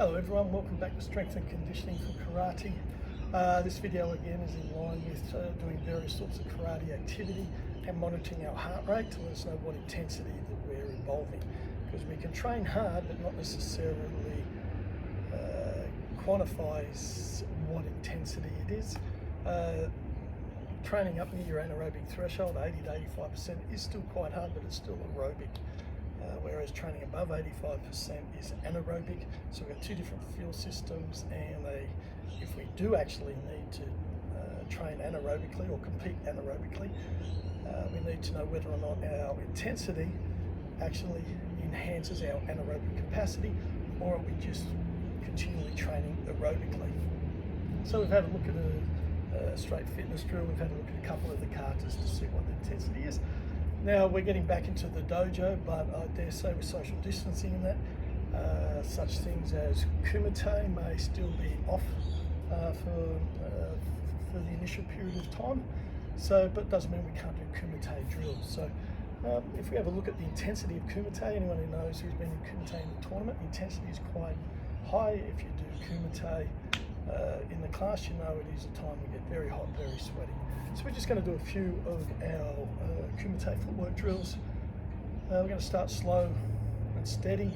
Hello everyone, welcome back to Strength and Conditioning for Karate. This video again is in line with doing various sorts of karate activity and monitoring our heart rate to let us know what intensity that we're involving. Because we can train hard but not necessarily quantifies what intensity it is. Training up near your anaerobic threshold, 80 to 85%, is still quite hard, but it's still aerobic. Whereas training above 85% is anaerobic. So we've got two different fuel systems, and if we do actually need to train anaerobically or compete anaerobically, we need to know whether or not our intensity actually enhances our anaerobic capacity, or are we just continually training aerobically. So we've had a look at a straight fitness drill, we've had a look at a couple of the katas to see what the intensity is. Now we're getting back into the dojo, but I dare say with social distancing and that, such things as kumite may still be off for the initial period of time. So, but it doesn't mean we can't do kumite drills. So if we have a look at the intensity of kumite, anyone who knows who's been in kumite in the tournament, the intensity is quite high. If you do kumite in the class, you know it is a time we get very hot, very sweaty. So we're just going to do a few of our kumite footwork drills. We're going to start slow and steady,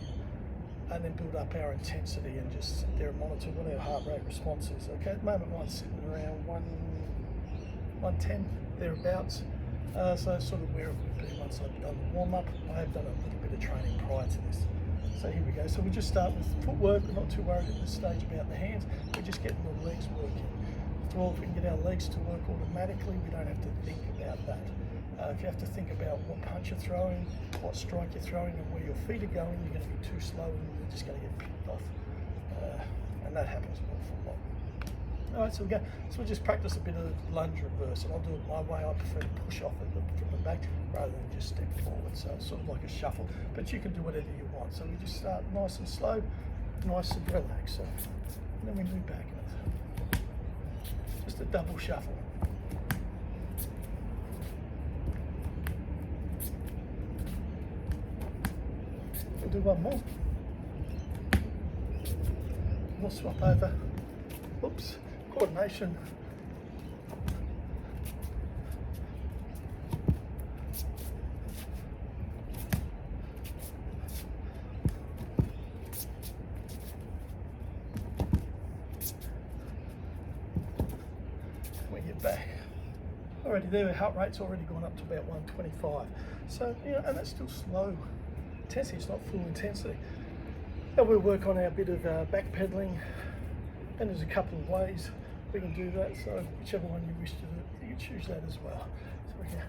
and then build up our intensity and just sit there and monitor what our heart rate response is. Okay, at the moment mine's sitting around 110, thereabouts. So sort of where it would be once I've done the warm up. I have done a little bit of training prior to this. So here we go. So we'll just start with footwork. We're not too worried at this stage about the hands. We're just getting the legs working. After all, if we can get our legs to work automatically, we don't have to think about that. If you have to think about what punch you're throwing, what strike you're throwing, and where your feet are going, you're going to be too slow and you're just going to get picked off. And that happens an awful lot. All right, so we go. So we'll just practice a bit of lunge reverse, and I'll do it my way. I prefer to push off from the back rather than just step forward. So it's sort of like a shuffle, but you can do whatever you want. So we just start nice and slow, nice and relaxed. So and then we move back. Just a double shuffle. We'll do one more. We'll swap over. Oops, coordination. We get back. Already there, heart rate's already gone up to about 125. So, and that's still slow intensity, it's not full intensity. Now we'll work on our bit of backpedaling, and there's a couple of ways we can do that, so whichever one you wish to do, you can choose that as well. So we can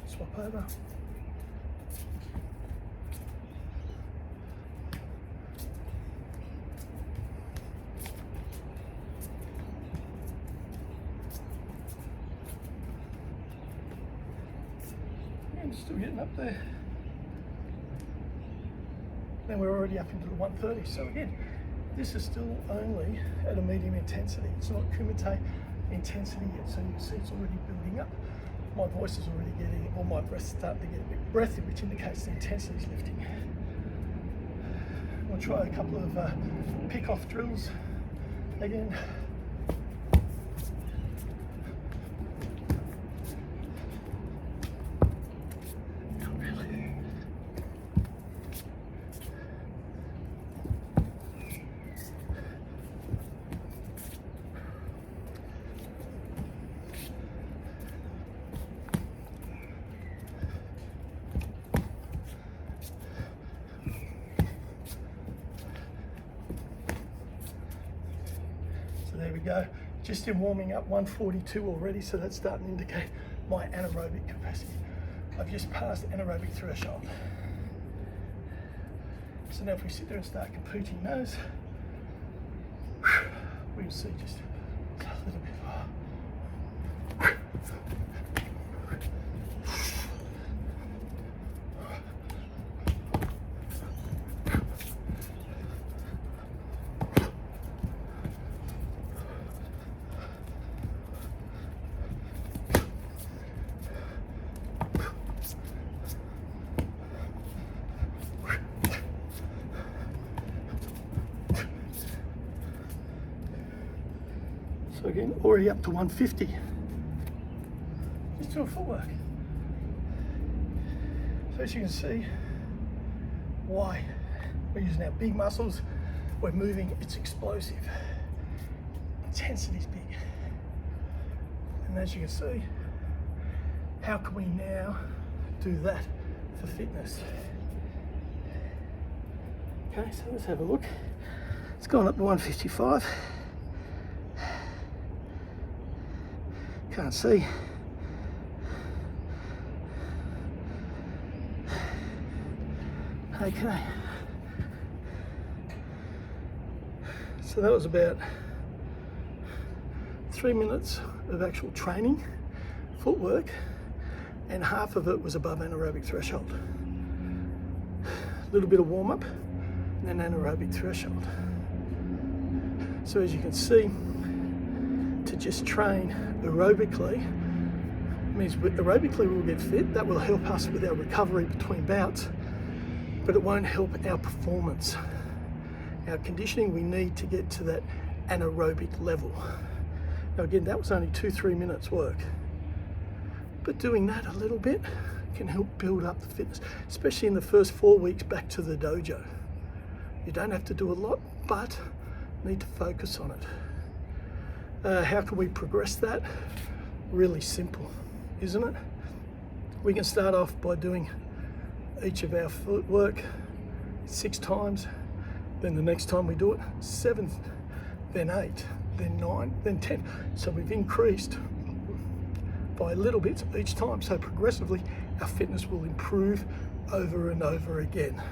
swap over. And still getting up there. Then we're already up into the 130. So again, this is still only at a medium intensity. It's not kumite intensity yet. So you can see it's already building up. My voice is already getting, or my breath's starting to get a bit breathy, which indicates the intensity is lifting. We'll try a couple of pick-off drills again. There we go, just in warming up, 142 already, so that's starting to indicate my anaerobic capacity. I've just passed anaerobic threshold. So now if we sit there and start computing those, we can see just a little bit. again, already up to 150. Just doing footwork. So as you can see, why? We're using our big muscles, we're moving, it's explosive. Intensity's big. And as you can see, how can we now do that for fitness? Okay, so let's have a look. It's gone up to 155. Can't see. Okay. So that was about 3 minutes of actual training, footwork, and half of it was above anaerobic threshold. A little bit of warm up, and then anaerobic threshold. So as you can see, to just train aerobically means aerobically we'll get fit. That will help us with our recovery between bouts, but it won't help our performance. Our conditioning, we need to get to that anaerobic level. Now again, that was only 2-3 minutes work, but doing that a little bit can help build up the fitness, especially in the first 4 weeks back to the dojo. You don't have to do a lot, but need to focus on it. How can we progress that? Really simple, isn't it? We can start off by doing each of our footwork 6 times, then the next time we do it 7, then 8, then 9, then 10. So we've increased by little bits each time, so progressively our fitness will improve over and over again.